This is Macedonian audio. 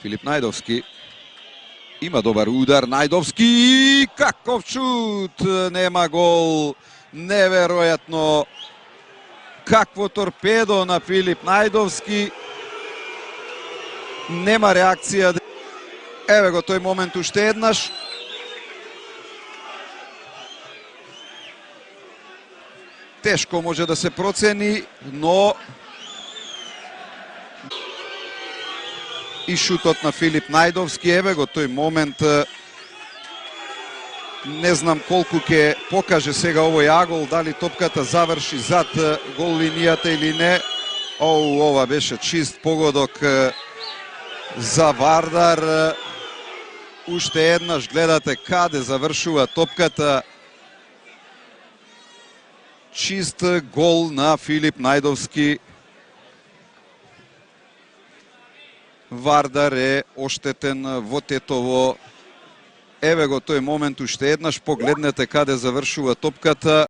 Филип Најдовски. Има добар удар, Најдовски, каков шут, нема гол, неверојатно, какво торпедо на Филип Најдовски, нема реакција. Еве го тој момент уште еднаш. Тешко може да се процени, но и шутот на Филип Најдовски, еве го тој момент. Не знам колку ќе покаже сега овој агол, дали топката заврши зад гол линијата или не. Ова беше чист погодок за Вардар. Уште еднаш гледате каде завршува топката. Чист гол на Филип Најдовски. Вардар е оштетен во Тетово. Еве го тој момент уште еднаш, погледнете каде завршува топката.